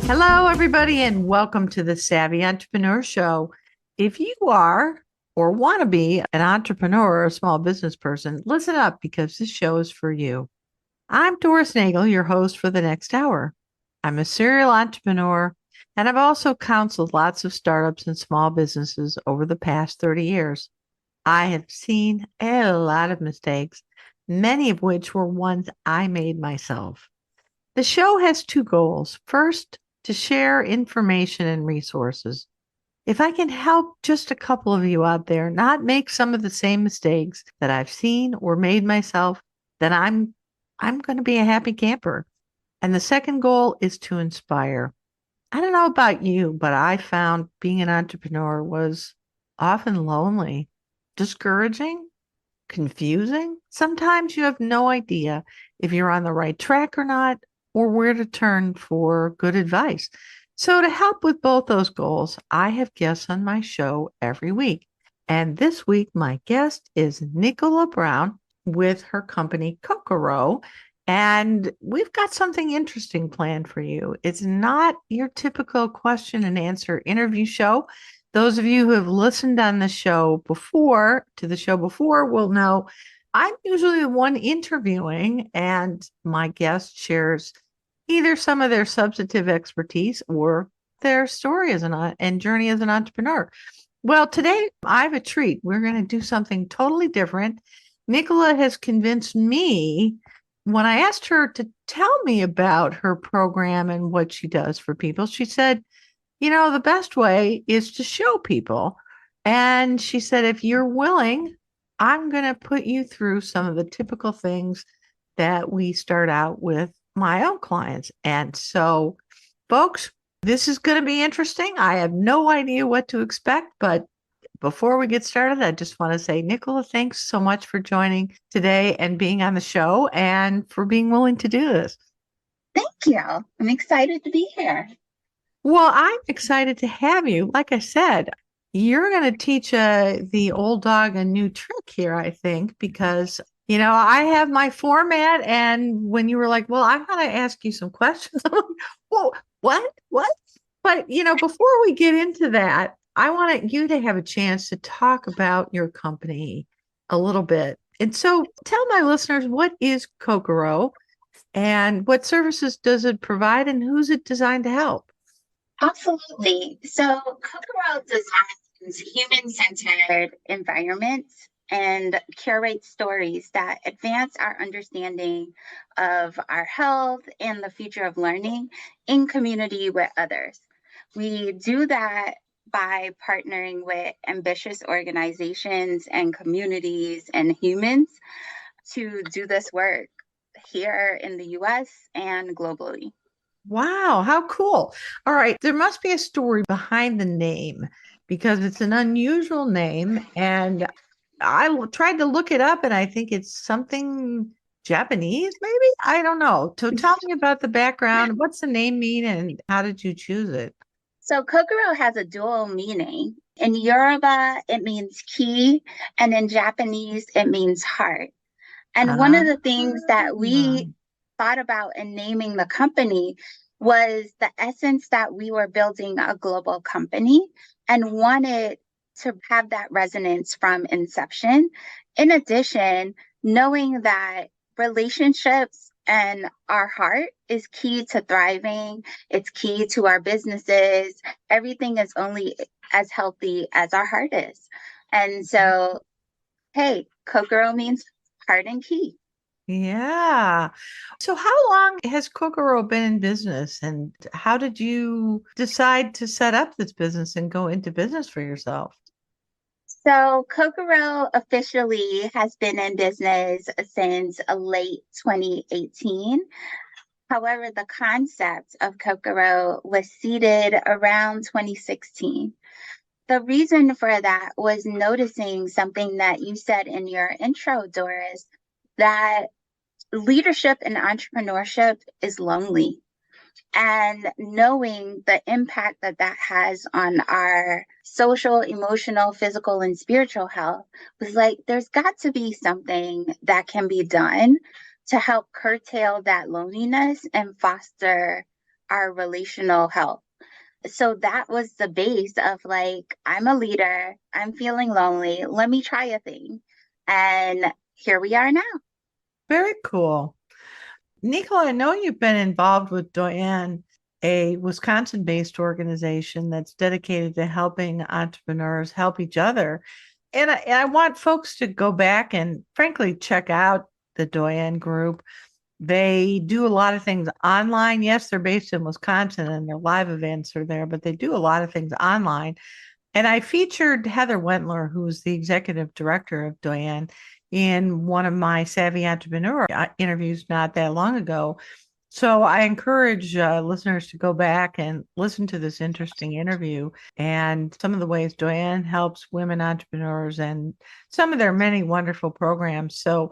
Hello, everybody, and welcome to the Savvy Entrepreneur Show. If you are or want to be an entrepreneur or a small business person, listen up because this show is for you. I'm Doris Nagel, your host for the next hour. I'm a serial entrepreneur, and I've also counseled lots of startups and small businesses over the past 30 years. I have seen a lot of mistakes, many of which were ones I made myself. The show has two goals. First, to share information and resources. If I can help just a couple of you out there not make some of the same mistakes that I've seen or made myself, then I'm going to be a happy camper. And the second goal is to inspire. I don't know about you, but I found being an entrepreneur was often lonely, discouraging, confusing. Sometimes you have no idea if you're on the right track or not, or where to turn for good advice. So, to help with both those goals, I have guests on my show every week. And this week, my guest is Nicola Brown with her company Kokoro. And we've got something interesting planned for you. It's not your typical question and answer interview show. Those of you who have listened on the show before, to the show before, will know I'm usually the one interviewing, and my guest shares either some of their substantive expertise or their story as and journey as an entrepreneur. Well, today I have a treat. We're going to do something totally different. Nicola has convinced me when I asked her to tell me about her program and what she does for people. She said, the best way is to show people. And she said, if you're willing, I'm going to put you through some of the typical things that we start out with my own clients. And so, folks, this is going to be interesting. I have no idea what to expect, but before we get started, I just want to say, Nicola, thanks so much for joining today and being on the show and for being willing to do this. Thank you. I'm excited to be here. Well, I'm excited to have you. Like I said, you're going to teach the old dog a new trick here, I think, because, I have my format. And when you were like, well, I'm going to ask you some questions, I'm like, well, what? What? But, before we get into that, I want you to have a chance to talk about your company a little bit. And so tell my listeners, what is Kokoro and what services does it provide and who's it designed to help? Absolutely. So Kokoro designs human-centered environments and curates stories that advance our understanding of our health and the future of learning in community with others. We do that by partnering with ambitious organizations and communities and humans to do this work here in the US and globally. Wow, how cool. All right, there must be a story behind the name because it's an unusual name. And tried to look it up and I think it's something Japanese, maybe? I don't know. So tell me about the background. What's the name mean and how did you choose it? So Kokoro has a dual meaning. In Yoruba, it means key, and in Japanese, it means heart. And one Ah, of the things that we thought about in naming the company was the essence that we were building a global company and wanted to have that resonance from inception. In addition, knowing that relationships and our heart is key to thriving, it's key to our businesses. Everything is only as healthy as our heart is. And so, hey, Kokoro means heart and key. yeah. So how long has Kokoro been in business and how did you decide to set up this business and go into business for yourself? So Kokoro officially has been in business since late 2018. However, the concept of Kokoro was seeded around 2016. The reason for that was noticing something that you said in your intro, Doris, that leadership and entrepreneurship is lonely. And knowing the impact that that has on our social, emotional, physical, and spiritual health was like, there's got to be something that can be done to help curtail that loneliness and foster our relational health. So that was the base of like, I'm a leader, I'm feeling lonely, let me try a thing. And here we are now. Very cool. Nicola, I know you've been involved with Doyen, a Wisconsin-based organization that's dedicated to helping entrepreneurs help each other. And I want folks to go back and frankly check out the Doyen group. They do a lot of things online. Yes, they're based in Wisconsin and their live events are there, but they do a lot of things online. And I featured Heather Wentler, who's the executive director of Doyen, in one of my Savvy Entrepreneur interviews not that long ago. So I encourage listeners to go back and listen to this interesting interview and some of the ways Doyen helps women entrepreneurs and some of their many wonderful programs. So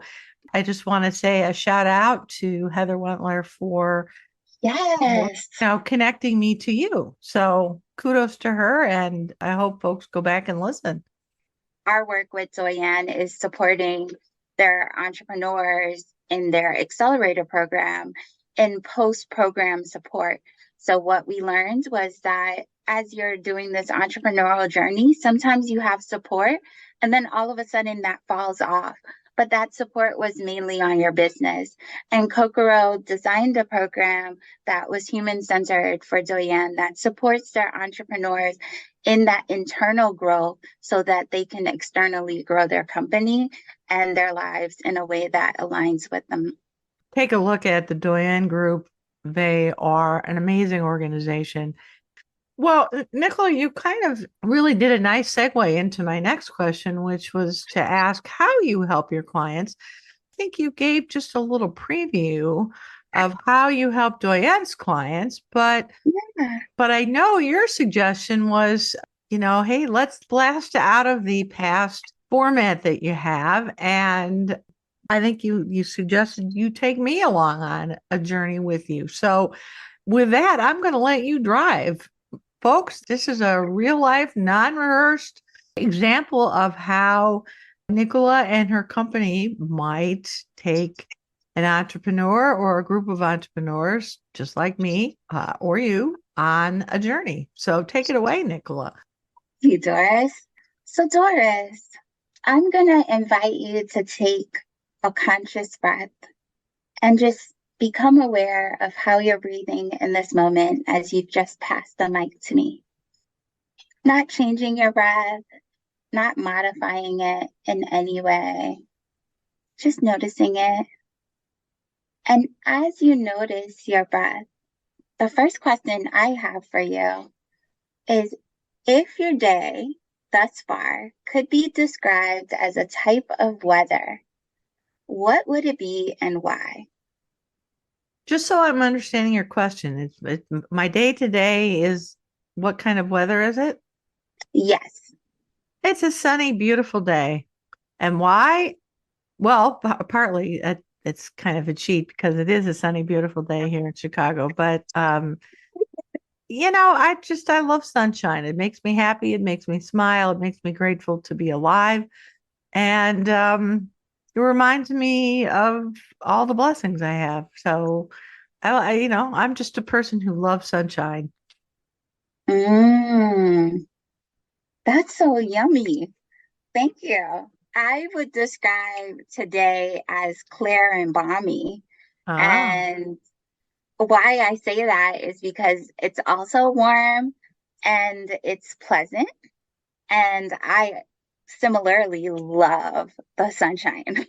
I just want to say a shout out to Heather Wentler for Yes. connecting me to you. So kudos to her, and I hope folks go back and listen. Our work with Doyen is supporting their entrepreneurs in their accelerator program and post program support. So, what we learned was that as you're doing this entrepreneurial journey, sometimes you have support and then all of a sudden that falls off. But that support was mainly on your business. And Kokoro designed a program that was human centered for Doyen that supports their entrepreneurs in that internal growth so that they can externally grow their company and their lives in a way that aligns with them. Take a look at the Doyen Group. They are an amazing organization. Well, Nicola, you kind of really did a nice segue into my next question, which was to ask how you help your clients. I think you gave just a little preview of how you help Doyen's clients, Yeah. but I know your suggestion was, hey, let's blast out of the past format that you have. And I think you suggested you take me along on a journey with you. So with that, I'm going to let you drive. Folks, this is a real life, non-rehearsed example of how Nicola and her company might take an entrepreneur or a group of entrepreneurs, just like me or you, on a journey. So take it away, Nicola. You, Doris. So, Doris, I'm going to invite you to take a conscious breath and just become aware of how you're breathing in this moment as you've just passed the mic to me. Not changing your breath, not modifying it in any way, just noticing it. And as you notice your breath, the first question I have for you is if your day thus far could be described as a type of weather, what would it be and why? Just so I'm understanding your question, my day to day is what kind of weather is it? Yes. It's a sunny, beautiful day. And why? Well, partly it's kind of a cheat because it is a sunny, beautiful day here in Chicago. But I love sunshine. It makes me happy. It makes me smile. It makes me grateful to be alive. And it reminds me of all the blessings I have. So I'm just a person who loves sunshine. Mmm, that's so yummy. Thank you. I would describe today as clear and balmy. Ah, And why I say that is because it's also warm and it's pleasant. And I similarly love the sunshine.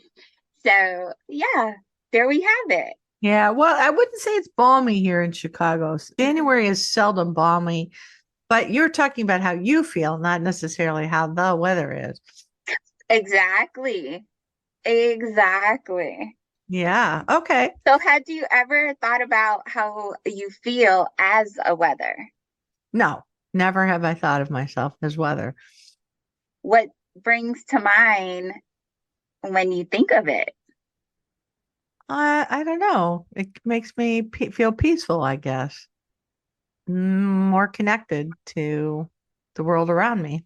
So, yeah, there we have it. yeah. Well, I wouldn't say it's balmy here in Chicago. January is seldom balmy, but you're talking about how you feel, not necessarily how the weather is. Exactly. Exactly. Yeah. Okay. So, had you ever thought about how you feel as a weather? No, never have I thought of myself as weather. What brings to mind when you think of it? I don't know. It makes me feel peaceful, I guess. More connected to the world around me.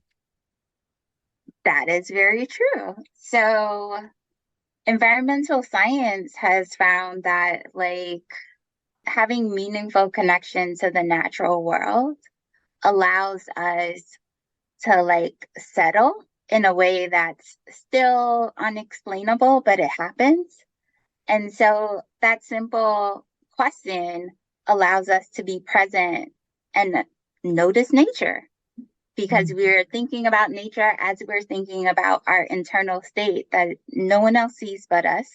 That is very true. So, environmental science has found that, like, having meaningful connection to the natural world allows us to like settle in a way that's still unexplainable, but it happens. And so that simple question allows us to be present and notice nature because Mm. we're thinking about nature as we're thinking about our internal state that no one else sees but us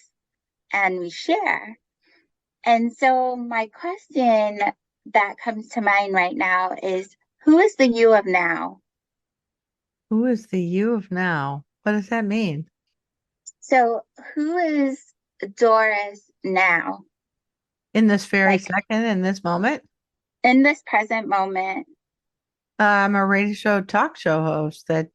and we share. And so my question that comes to mind right now is who is the you of now? Who is the you of now? What does that mean? So who is Doris now? In this very Like second, in this moment? in this present moment? I'm a radio show talk show host that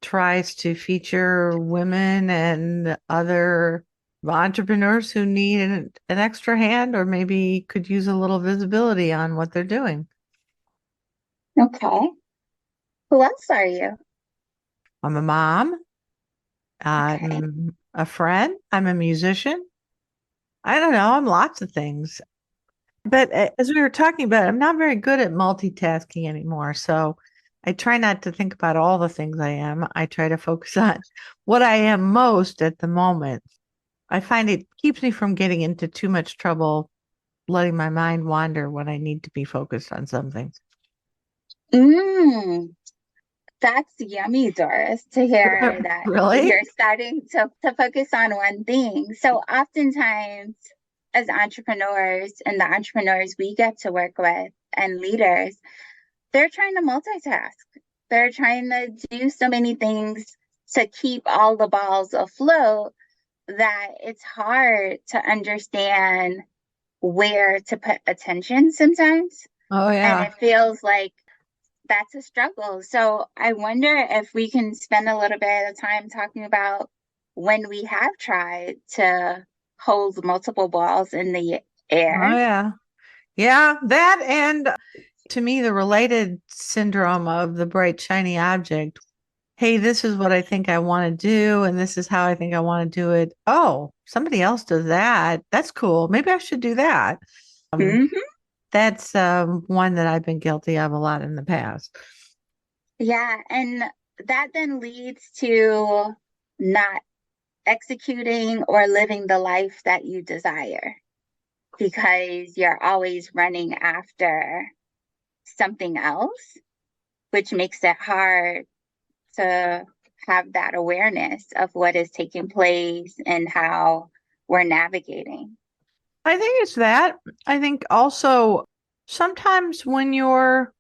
tries to feature women and other entrepreneurs who need an extra hand or maybe could use a little visibility on what they're doing. Okay. Who else are you? I'm a mom. Okay. I'm a friend. I'm a musician. I don't know. I'm lots of things. But as we were talking about, I'm not very good at multitasking anymore. So I try not to think about all the things I am. I try to focus on what I am most at the moment. I find it keeps me from getting into too much trouble, letting my mind wander when I need to be focused on something. Mm, that's yummy, Doris, to hear that Really? you're starting to focus on one thing. So oftentimes as entrepreneurs and the entrepreneurs we get to work with and leaders, they're trying to multitask. They're trying to do so many things to keep all the balls afloat that it's hard to understand where to put attention sometimes. Oh, And yeah. it feels like that's a struggle. So I wonder if we can spend a little bit of time talking about when we have tried to hold multiple balls in the Oh, air. yeah. Yeah, that and to me, the related syndrome of the bright, shiny object. Hey, this is what I think I want to do, and this is how I think I want to do it. Oh, somebody else does that. That's cool. Maybe I should do that. Um, Hmm. that's one that I've been guilty of a lot in the past. Yeah. And that then leads to not executing or living the life that you desire because you're always running after something else, which makes it hard to have that awareness of what is taking place and how we're navigating. I think it's that. I think also sometimes when you're,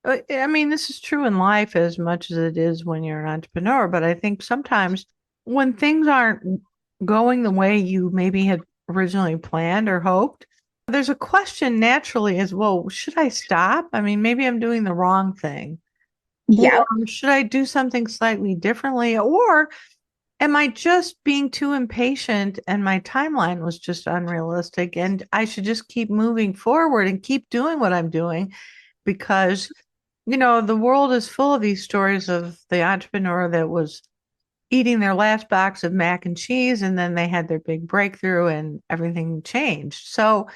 I mean, this is true in life as much as it is when you're an entrepreneur, but I think sometimes when things aren't going the way you maybe had originally planned or hoped, there's a question naturally as well, should I stop? I mean, maybe I'm doing the wrong thing. Or Yep. should I do something slightly differently? Or am I just being too impatient and my timeline was just unrealistic and I should just keep moving forward and keep doing what I'm doing because the world is full of these stories of the entrepreneur that was eating their last box of mac and cheese and then they had their big breakthrough and everything changed. So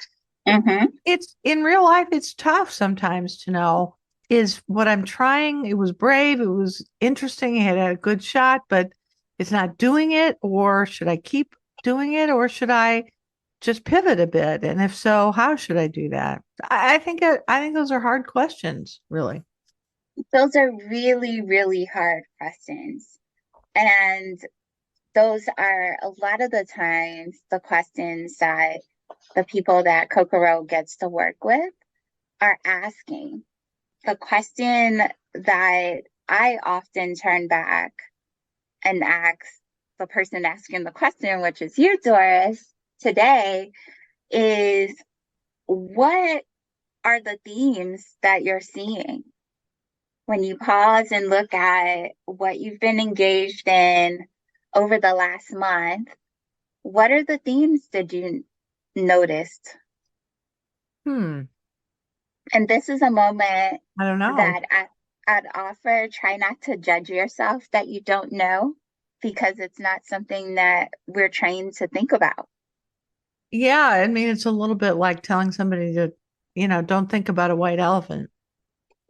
Mm-hmm. it's in real life, it's tough sometimes to know is what I'm trying. It was brave, it was interesting, it had a good shot, but it's not doing it, or should I keep doing it, or should I just pivot a bit? And if so, how should I do that? I think those are hard questions, really. Those are really, really hard questions. And those are a lot of the times the questions that the people that Kokoro gets to work with are asking. The question that I often turn back and ask the person asking the question, which is you, Doris, today, is what are the themes that you're seeing when you pause and look at what you've been engaged in over the last month? What are the themes that you noticed? Hmm. And this is a moment I don't know. that I'd offer try not to judge yourself that you don't know because it's not something that we're trained to think about. Yeah, I mean, it's a little bit like telling somebody to, don't think about a white elephant.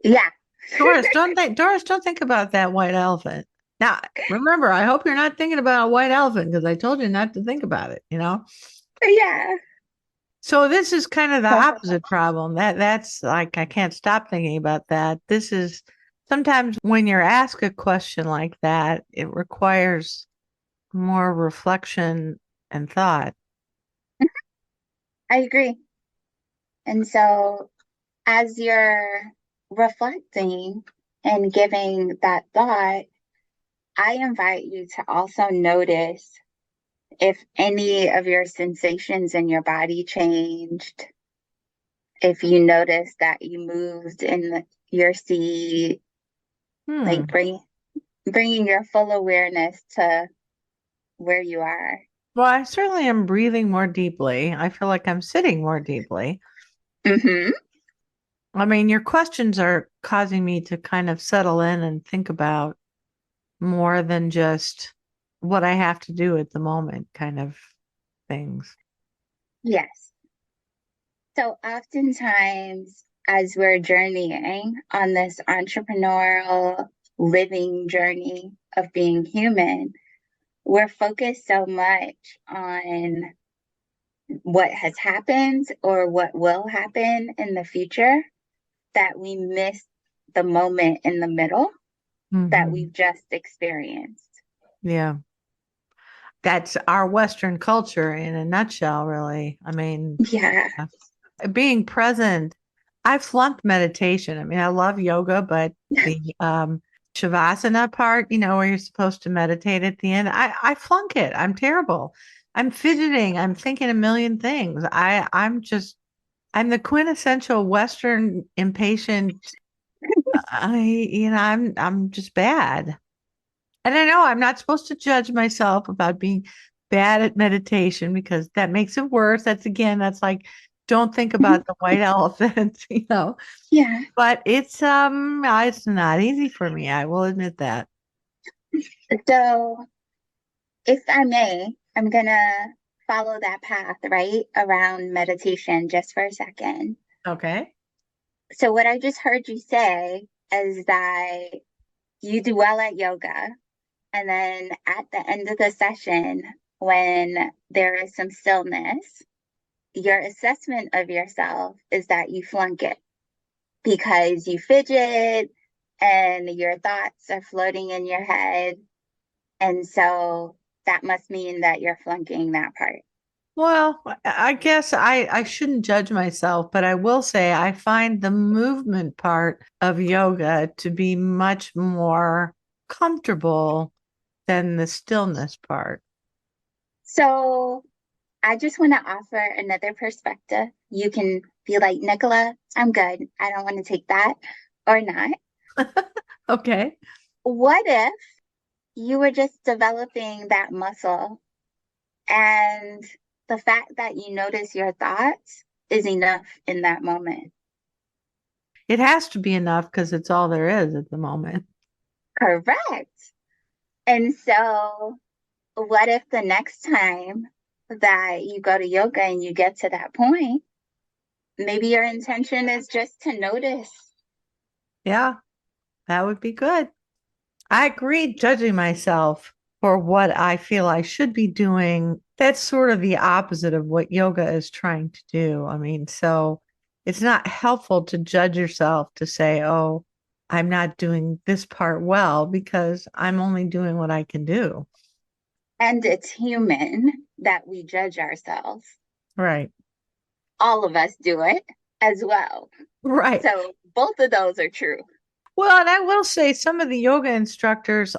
Yeah. Doris, don't think about that white elephant. Now, remember, I hope you're not thinking about a white elephant because I told you not to think about it. Yeah. So this is kind of the opposite problem. That's like I can't stop thinking about that. This is sometimes when you're asked a question like that, it requires more reflection and thought. I agree. And so as you're reflecting and giving that thought, I invite you to also notice if any of your sensations in your body changed, if you notice that you moved in your seat, like Hmm. bringing your full awareness to where you are. Well, I certainly am breathing more deeply. I feel like I'm sitting more deeply. Mm-hmm. I mean, your questions are causing me to kind of settle in and think about more than just what I have to do at the moment kind of things. Yes. So oftentimes, as we're journeying on this entrepreneurial living journey of being human, we're focused so much on what has happened or what will happen in the future that we miss the moment in the middle that Hmm. we've just experienced. Yeah. That's our Western culture in a nutshell, really. I mean, Yeah. being present, I flunked meditation. I mean, I love yoga, but the Shavasana part, where you're supposed to meditate at the end, I flunk it. I'm terrible. I'm fidgeting. I'm thinking a million things. I'm the quintessential Western impatient. I'm just bad. And I know I'm not supposed to judge myself about being bad at meditation because that makes it worse. That's like, don't think about the white elephant. Yeah. But it's not easy for me. I will admit that. So, if I may, I'm going to follow that path, right, around meditation just for a second. Okay. So, what I just heard you say is that you do well at yoga. And then at the end of the session, when there is some stillness, your assessment of yourself is that you flunk it because you fidget and your thoughts are floating in your head. And so that must mean that you're flunking that part. Well, I guess I shouldn't judge myself, but I will say I find the movement part of yoga to be much more comfortable than the stillness part. So I just want to offer another perspective. You can be like, Nicola, I'm good. I don't want to take that or not. Okay. What if you were just developing that muscle and the fact that you notice your thoughts is enough in that moment? It has to be enough because it's all there is at the moment. Correct. And so, what if the next time that you go to yoga and you get to that point, maybe your intention is just to notice? Yeah, that would be good. I agree, judging myself for what I feel I should be doing. That's sort of the opposite of what yoga is trying to do. I mean, so it's not helpful to judge yourself to say, oh, I'm not doing this part well because I'm only doing what I can do. And it's human that we judge ourselves. Right. All of us do it as well. Right. So, both of those are true. Well, and I will say some of the yoga instructors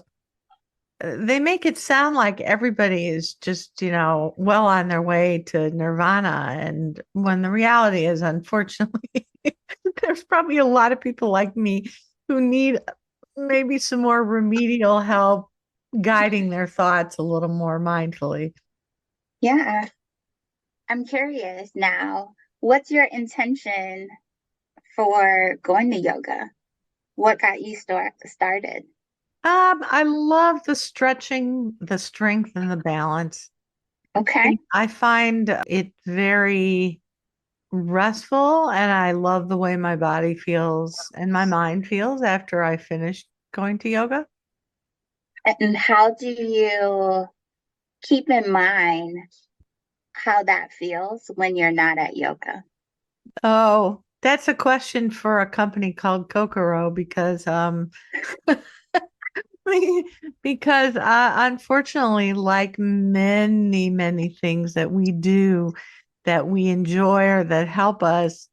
they make it sound like everybody is just, well on their way to nirvana. And when the reality is, unfortunately, there's probably a lot of people like me who need maybe some more remedial help guiding their thoughts a little more mindfully. Yeah. I'm curious now, what's your intention for going to yoga? What got you started? I love the stretching, the strength, and the balance. Okay. I find it very restful, and I love the way my body feels and my mind feels after I finish going to yoga. And how do you keep in mind how that feels when you're not at yoga? Oh, that's a question for a company called Kokoro because because unfortunately, like many things that we do that we enjoy or that help us,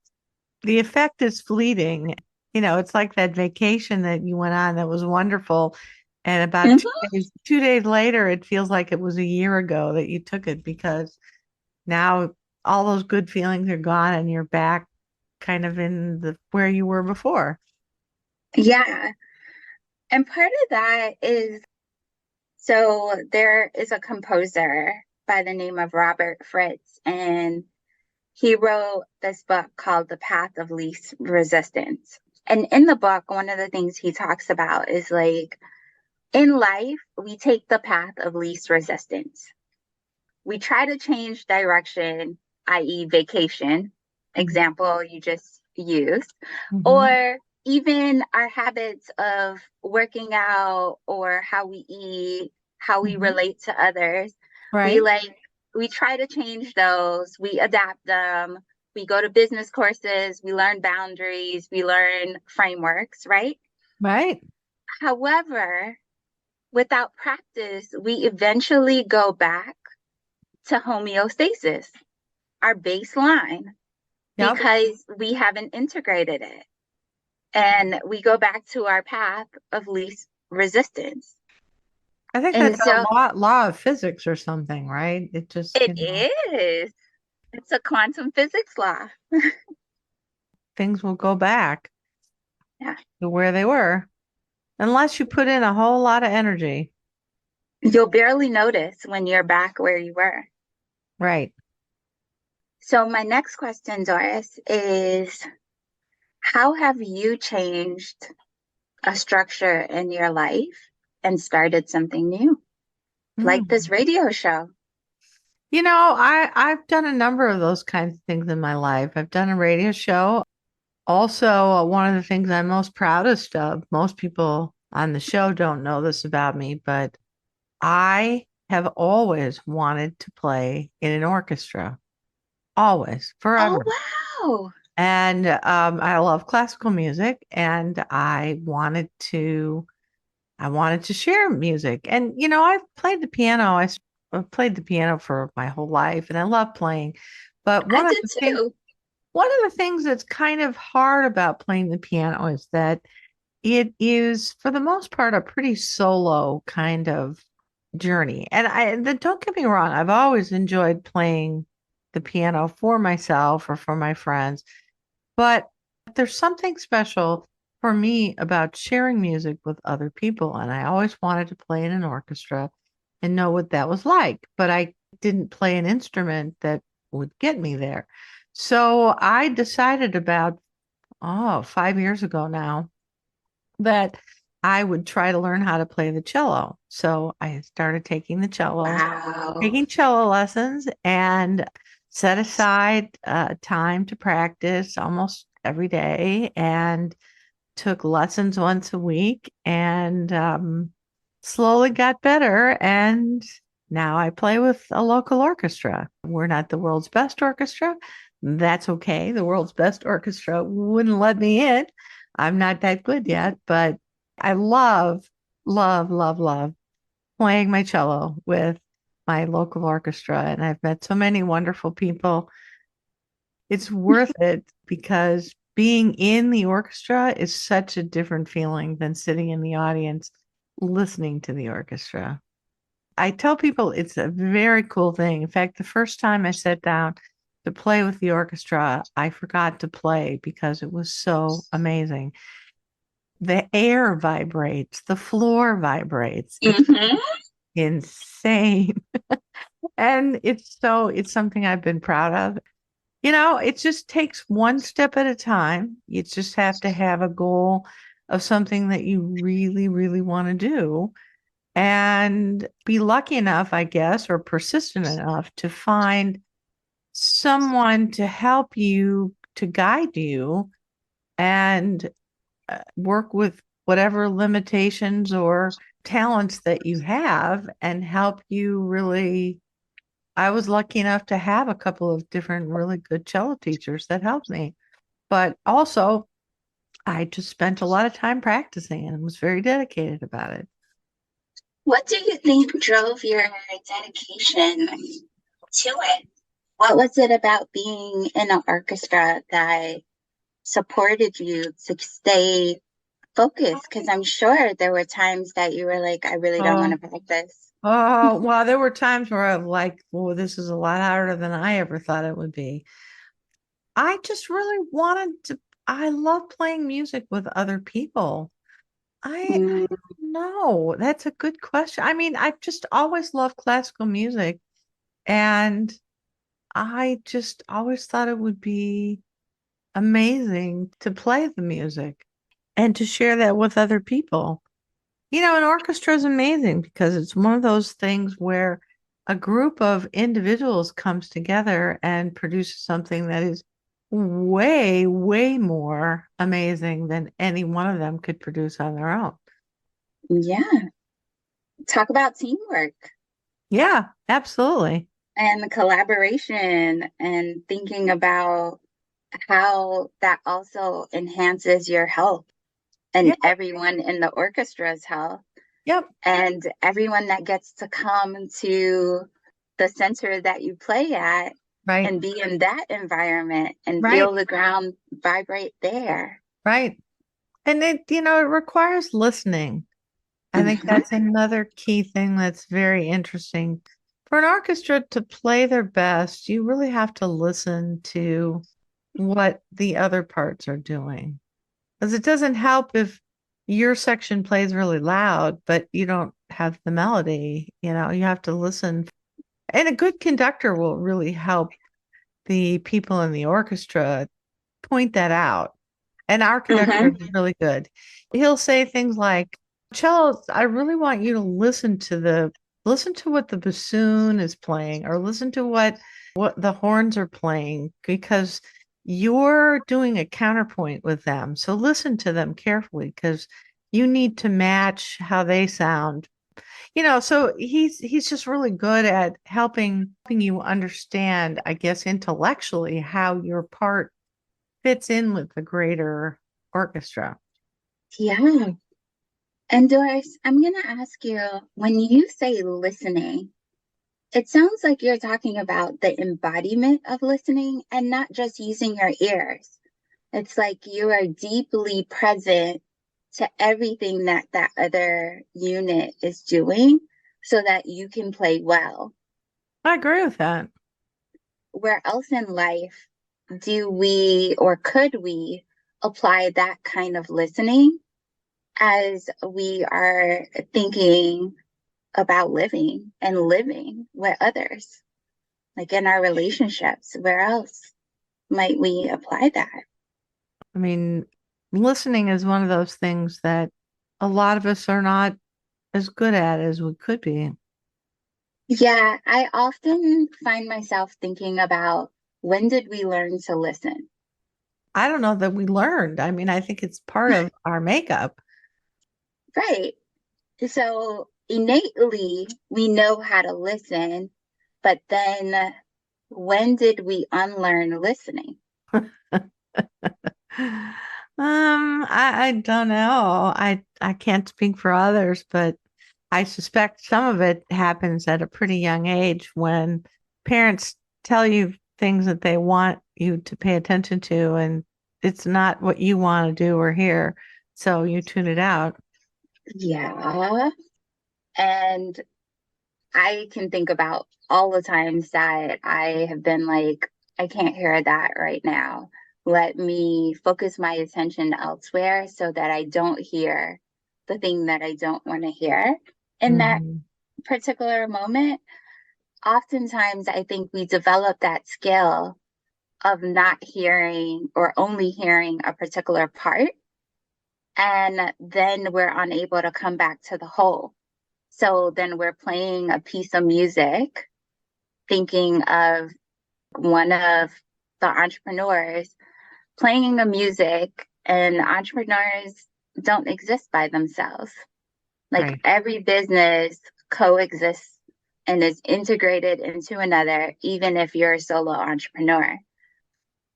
the effect is fleeting. It's like that vacation that you went on that was wonderful. And about two Mhm. days, 2 days later, it feels like it was a year ago that you took it because now all those good feelings are gone and you're back kind of in the where you were before. Yeah. And part of that is so there is a composer by the name of Robert Fritz, and he wrote this book called The Path of Least Resistance. And in the book, one of the things he talks about is like in life, we take the path of least resistance. We try to change direction, i.e., vacation, example you just used, Mm-hmm. or even our habits of working out or how we eat, how we Hmm. relate to others. We Right, like, we try to change those, we adapt them, we go to business courses, we learn boundaries, we learn frameworks, right? right. However, without practice, we eventually go back to homeostasis, our baseline, Yep. because we haven't integrated it. And we go back to our path of least resistance. I think And that's a so law of physics or something, right? It just, it is. It's a quantum physics law. things will go back Yeah. to where they were unless you put in a whole lot of energy. You'll barely notice when you're back where you were. Right. So, my next question, Doris, is how have you changed a structure in your life and started something new, like this Mm. radio show? I've done a number of those kinds of things in my life. I've done a radio show. Also, one of the things I'm most proudest of, most people on the show don't know this about me, but I have always wanted to play in an orchestra, always, Oh, forever. wow. And I love classical music, and I wanted to share music. And I've played the piano. I've played the piano for my whole life, and I love playing. But I one of did the things too. one of the things that's kind of hard about playing the piano is that it is, for the most part, a pretty solo kind of journey. And don't get me wrong, I've always enjoyed playing the piano for myself or for my friends, but there's something special for me about sharing music with other people. And I always wanted to play in an orchestra and know what that was like, but I didn't play an instrument that would get me there. So I decided about, 5 years ago now, that I would try to learn how to play the cello. So I started Wow. taking cello lessons and set aside time to practice almost every day and took lessons once a week and slowly got better. And now I play with a local orchestra. We're not the world's best orchestra. That's okay. The world's best orchestra wouldn't let me in. I'm not that good yet, but I love playing my cello with my local orchestra. And I've met so many wonderful people. It's worth it because being in the orchestra is such a different feeling than sitting in the audience listening to the orchestra. I tell people it's a very cool thing. In fact, the first time I sat down to play with the orchestra, I forgot to play because it was so amazing. The air vibrates, the floor vibrates. It's Hmm. insane. And it's something I've been proud of. It just takes one step at a time. You just have to have a goal of something that you really, really want to do. and be lucky enough, I guess, or persistent enough to find someone to help you, to guide you, and work with whatever limitations or talents that you have and help you really. I was lucky enough to have a couple of different really good cello teachers that helped me. But also, I just spent a lot of time practicing and was very dedicated about it. What do you think drove your dedication to it? What was it about being in an orchestra that supported you to stay focused? Because I'm sure there were times that you were like, I really don't want Oh, to practice. well, there were times where I'm like, well, this is a lot harder than I ever thought it would be. I just really wanted to, I love playing music with other people. I Mm, don't know. That's a good question. I mean, I've just always loved classical music, and I just always thought it would be amazing to play the music and to share that with other people. An orchestra is amazing because it's one of those things where a group of individuals comes together and produces something that is way, way more amazing than any one of them could produce on their own. yeah. Talk about teamwork Yeah, absolutely. and collaboration and thinking about how that also enhances your health and Yep, everyone in the orchestra's health yep, and everyone that gets to come to the center that you play at right, and be in that environment and right, feel the ground vibrate there. right. And it requires listening. I think Mhm. that's another key thing that's very interesting. For an orchestra to play their best, you really have to listen to what the other parts are doing. Because it doesn't help if your section plays really loud, but you don't have the melody. You have to listen. And a good conductor will really help the people in the orchestra point that out. And our conductor Mhm. is really good. He'll say things like, "Cello, I really want you to listen to what the bassoon is playing, or listen to what the horns are playing, because you're doing a counterpoint with them. So listen to them carefully because you need to match how they sound." So he's just really good at helping you understand, I guess, intellectually how your part fits in with the greater orchestra. Yeah. And Doris, I'm going to ask you when you say listening, it sounds like you're talking about the embodiment of listening and not just using your ears. It's like you are deeply present to everything that that other unit is doing so that you can play well. I agree with that. Where else in life do we or could we apply that kind of listening as we are thinking about living and living with others? Like in our relationships, where else might we apply that? I mean, listening is one of those things that a lot of us are not as good at as we could be. Yeah, I often find myself thinking about when did we learn to listen? I don't know that we learned. I mean, I think it's part of our makeup. Right. So innately, we know how to listen, but then when did we unlearn listening? I don't know. I can't speak for others, but I suspect some of it happens at a pretty young age when parents tell you things that they want you to pay attention to, and it's not what you want to do or hear, so you tune it out. Yeah. And I can think about all the times that I have been like, I can't hear that right now. Let me focus my attention elsewhere so that I don't hear the thing that I don't want to hear in that Mhm. particular moment. Oftentimes, I think we develop that skill of not hearing or only hearing a particular part. And then we're unable to come back to the whole. So then we're playing a piece of music, thinking of one of the entrepreneurs playing the music, and entrepreneurs don't exist by themselves. Like Right. every business coexists and is integrated into another, even if you're a solo entrepreneur.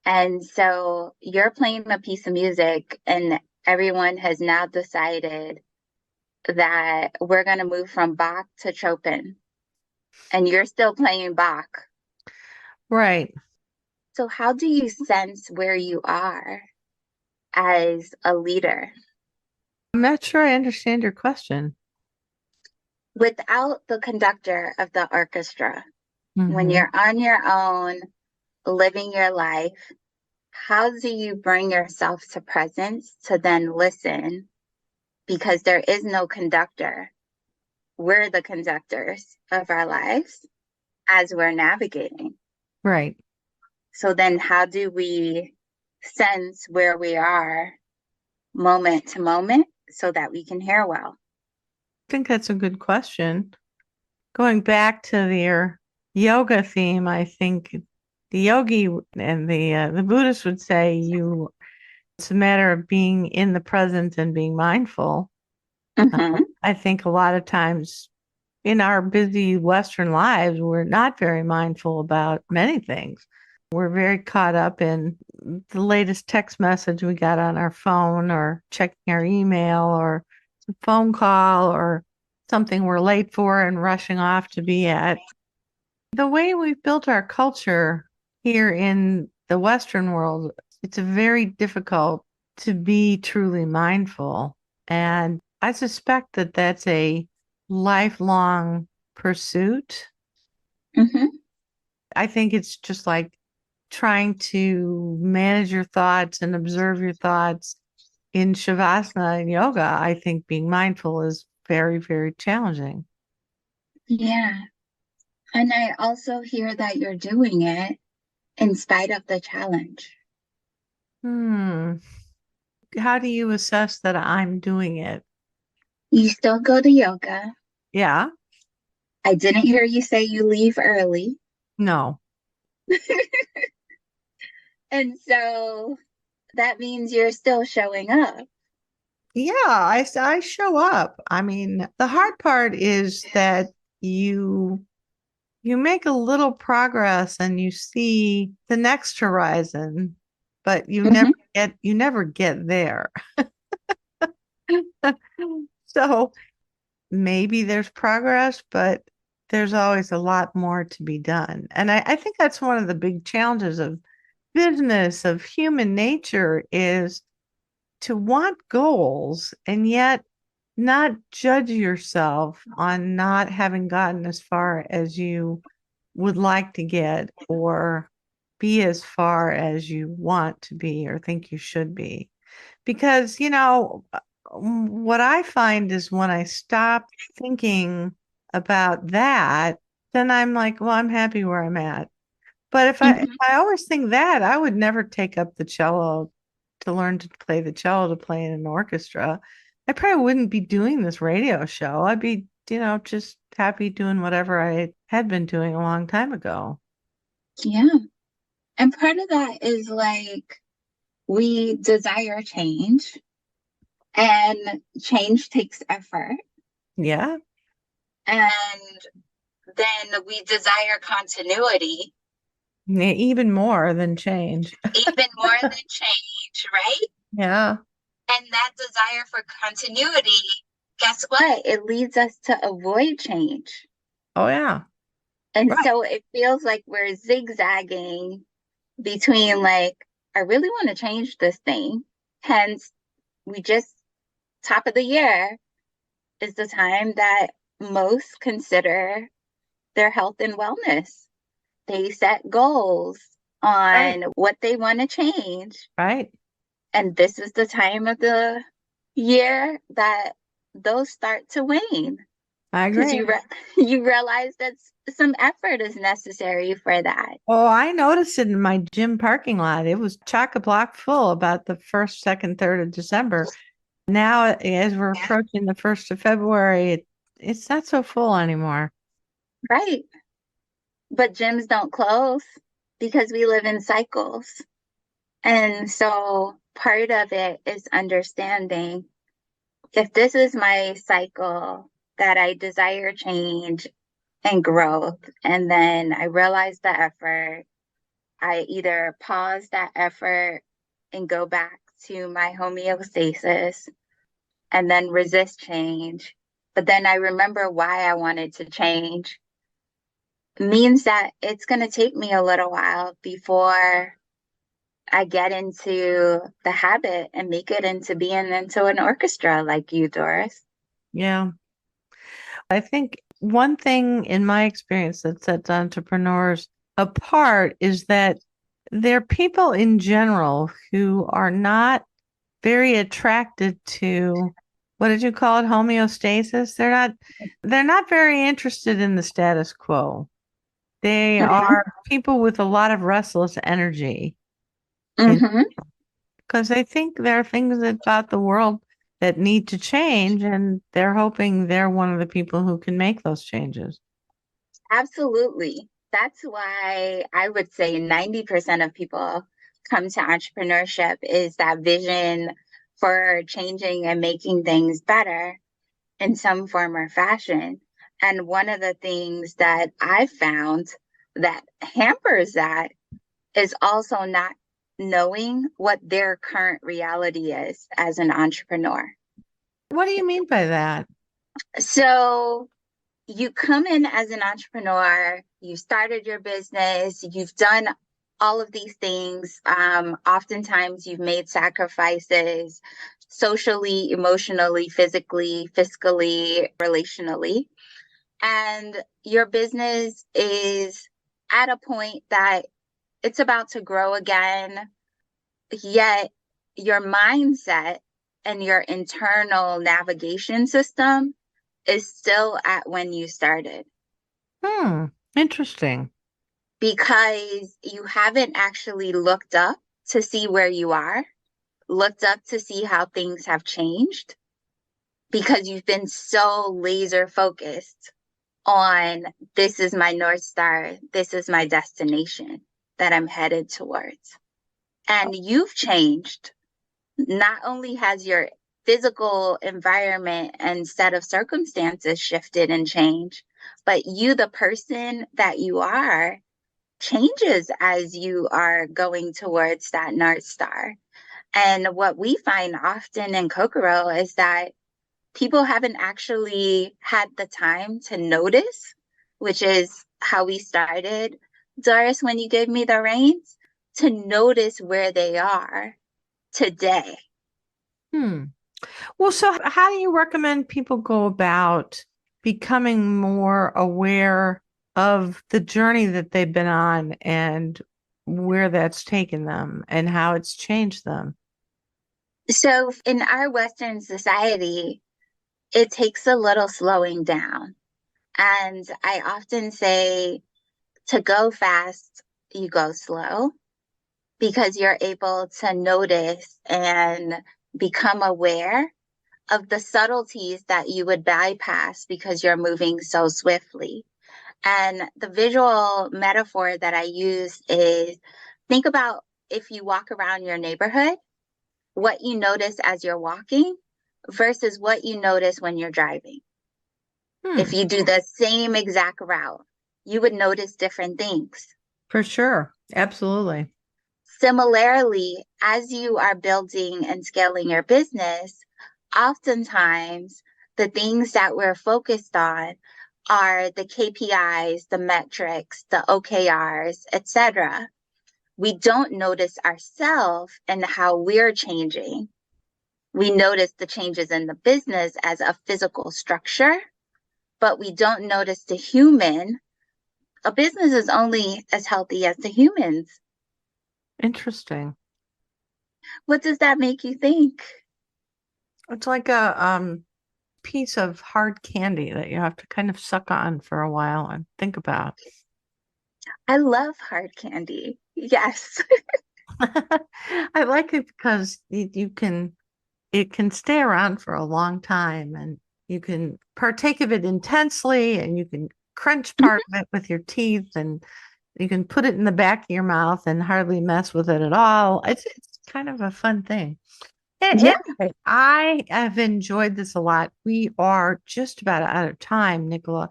And so you're playing a piece of music, and everyone has now decided that we're going to move from Bach to Chopin, and you're still playing Bach. Right. So, how do you sense where you are as a leader I'm not sure I understand your question. without the conductor of the orchestra? When Hmm. you're on your own, living your life, how do you bring yourself to presence to then listen? Because there is no conductor. We're the conductors of our lives as we're navigating. Right. So then how do we sense where we are moment to moment so that we can hear well? I think that's a good question. Going back to your yoga theme, I think the yogi and the Buddhist would say it's a matter of being in the present and being mindful. Mm-hmm. I think a lot of times in our busy Western lives, we're not very mindful about many things. We're very caught up in the latest text message we got on our phone, or checking our email, or a phone call, or something we're late for and rushing off to be at. The way we've built our culture here in the Western world, it's very difficult to be truly mindful. And I suspect that that's a lifelong pursuit. Mm-hmm. I think it's just like trying to manage your thoughts and observe your thoughts in Shavasana and yoga. I think being mindful is very, very challenging. Yeah. And I also hear that you're doing it in spite of the challenge. Hmm. How do you assess that I'm doing it? You still go to yoga. Yeah. I didn't hear you say you leave early. No. And so that means you're still showing up. Yeah, I show up. I mean, the hard part is that you you make a little progress and you see the next horizon, but Mm-hmm. you never get there. So maybe there's progress, but there's always a lot more to be done. And I think that's one of the big challenges of business, of human nature, is to want goals and yet not judge yourself on not having gotten as far as you would like to get, or be as far as you want to be or think you should be. Because, what I find is when I stop thinking about that, then I'm like, well, I'm happy where I'm at. But if Mm-hmm. I always think that, I would never take up the cello to learn to play the cello to play in an orchestra. I probably wouldn't be doing this radio show. I'd be, just happy doing whatever I had been doing a long time ago. Yeah. And part of that is like we desire change, and change takes effort. Yeah. And then we desire continuity Even more than change. even more than change, right? Yeah. And that desire for continuity, guess what? It leads us to avoid change. Oh, yeah. And Right. so it feels like we're zigzagging between, like, I really want to change this thing. Hence, we just, top of the year is the time that most consider their health and wellness. They set goals Right. on what they want to change. Right. And this is the time of the year that those start to wane I because agree. you realize that some effort is necessary for that. Oh, I noticed it in my gym parking lot. It was chock-a-block full about the first, second, third of December. Now, as we're approaching the 1st of February, it's not so full anymore. Right. But gyms don't close because we live in cycles. And so part of it is understanding if this is my cycle that I desire change and growth, and then I realize the effort, I either pause that effort and go back to my homeostasis and then resist change. But then I remember why I wanted to change means that it's going to take me a little while before I get into the habit and make it into being into an orchestra like you, Doris. Yeah. I think one thing in my experience that sets entrepreneurs apart is that they're people in general who are not very attracted to, what did you call it? Homeostasis. They're not very interested in the status quo. They Mm-hmm. are people with a lot of restless energy in Mm-hmm. because they think there are things about the world that need to change, and they're hoping they're one of the people who can make those changes. Absolutely. That's why I would say 90% of people come to entrepreneurship is that vision for changing and making things better in some form or fashion. And one of the things that I found that hampers that is also not knowing what their current reality is as an entrepreneur. What do you mean by that? So you come in as an entrepreneur, you started your business, you've done all of these things. Oftentimes, you've made sacrifices socially, emotionally, physically, fiscally, relationally. And your business is at a point that it's about to grow again, yet your mindset and your internal navigation system is still at when you started Hmm, interesting. because you haven't actually looked up to see where you are, looked up to see how things have changed because you've been so laser focused on this is my North Star, this is my destination that I'm headed towards. And you've changed. Not only has your physical environment and set of circumstances shifted and changed, but you, the person that you are, changes as you are going towards that North Star. And what we find often in Kokoro is that people haven't actually had the time to notice, which is how we started. Doris, when you gave me the reins, to notice where they are today. Hmm. Well, so how do you recommend people go about becoming more aware of the journey that they've been on and where that's taken them and how it's changed them? So, in our Western society, it takes a little slowing down. And I often say to go fast, you go slow because you're able to notice and become aware of the subtleties that you would bypass because you're moving so swiftly. And the visual metaphor that I use is think about if you walk around your neighborhood, what you notice as you're walking versus what you notice when you're driving. If Hmm, you do the same exact route, you would notice different things. for sure. Absolutely. Similarly, as you are building and scaling your business, oftentimes the things that we're focused on are the KPIs, the metrics, the OKRs, etc. We don't notice ourselves and how we're changing. We notice the changes in the business as a physical structure, but we don't notice the human. A business is only as healthy as the humans. Interesting. What does that make you think? It's like a piece of hard candy that you have to kind of suck on for a while and think about. I love hard candy. Yes. I like it because you can it can stay around for a long time and You can partake of it intensely, and you can crunch part of it with your teeth, and you can put it in the back of your mouth and hardly mess with it at all. It's kind of a fun thing. Yeah. Anyway, I have enjoyed this a lot. We are just about out of time, Nicola,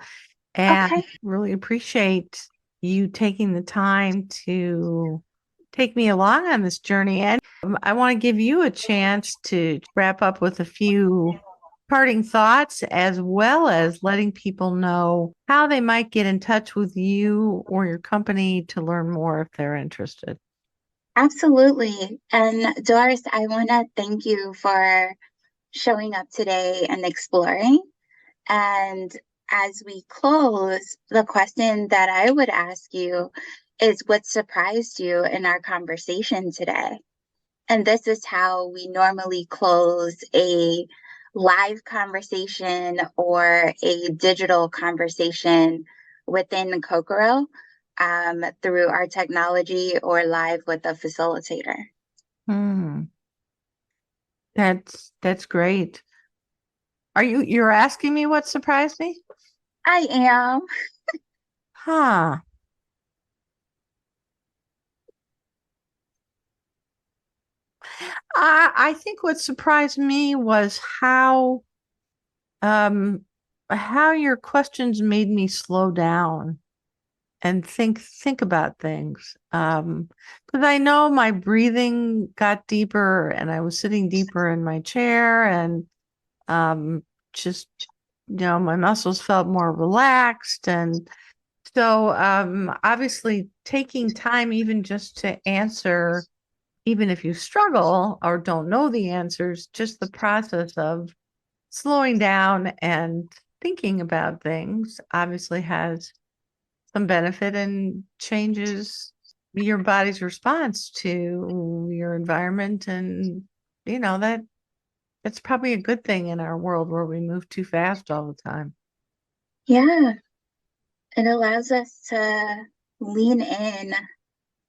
and Okay. really appreciate you taking the time to take me along on this journey. And I want to give you a chance to wrap up with a few parting thoughts, as well as letting people know how they might get in touch with you or your company to learn more if they're interested. Absolutely. And Doris, I want to thank you for showing up today and exploring. And as we close, the question that I would ask you is what surprised you in our conversation today? And this is how we normally close a live conversation or a digital conversation within Kokoro, through our technology or live with a facilitator. Hmm. That's great. You're asking me what surprised me? I am. Huh. I think what surprised me was um how your questions made me slow down and think about things. Because I know my breathing got deeper and I was sitting deeper in my chair, and just my muscles felt more relaxed. And so obviously taking time even just to answer, even if you struggle or don't know the answers, just the process of slowing down and thinking about things obviously has some benefit and changes your body's response to your environment. And that's probably a good thing in our world where we move too fast all the time. Yeah, it allows us to lean in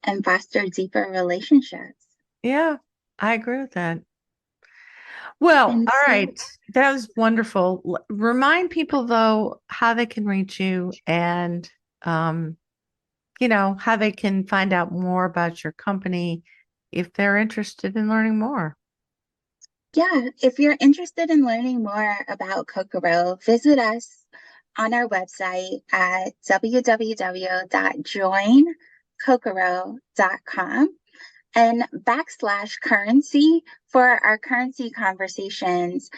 and foster deeper relationships. Yeah, I agree with that. Well, And all so, right. That was wonderful. Remind people though how they can reach you, and um, how they can find out more about your company if they're interested in learning more. yeah, if you're interested in learning more about Kokoro, visit us on our website at www.joinkokoro.com and /currency for our currency conversations.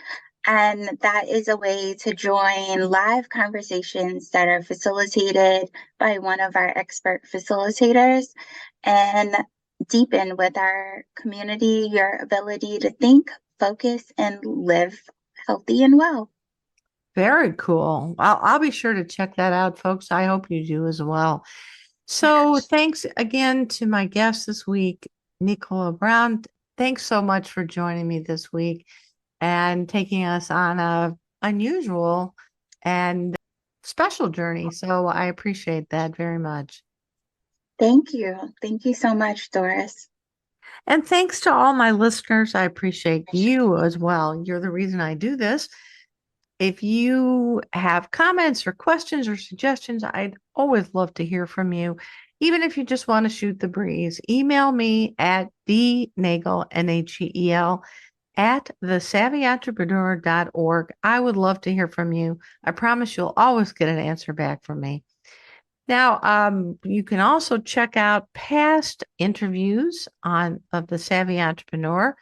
And that is a way to join live conversations that are facilitated by one of our expert facilitators and deepen with our community your ability to think, focus, and live healthy and well. Very cool. I'll be sure to check that out, folks. I hope you do as well. Yeah. So thanks again to my guest this week, Nicola Brown. Thanks so much for joining me this week and taking us on a unusual and special journey. So I appreciate that very much. Thank you. Thank you so much, Doris. And thanks to all my listeners. I appreciate you as well. You're the reason I do this. If you have comments or questions or suggestions, I'd always love to hear from you. Even if you just want to shoot the breeze, email me at dnagel, Nagel, at thesavvyentrepreneur.org. I would love to hear from you. I promise you'll always get an answer back from me. Now, you can also check out past interviews of The Savvy Entrepreneur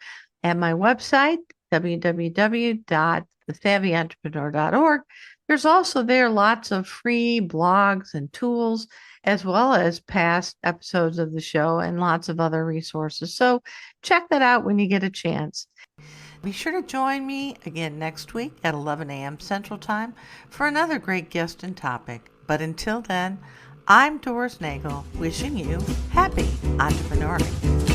at my website, www.thesavvyentrepreneur.org. There's also there lots of free blogs and tools, as well as past episodes of the show and lots of other resources. So check that out when you get a chance. Be sure to join me again next week at 11 a.m. Central Time for another great guest and topic. But until then, I'm Doris Nagel, wishing you happy entrepreneuring.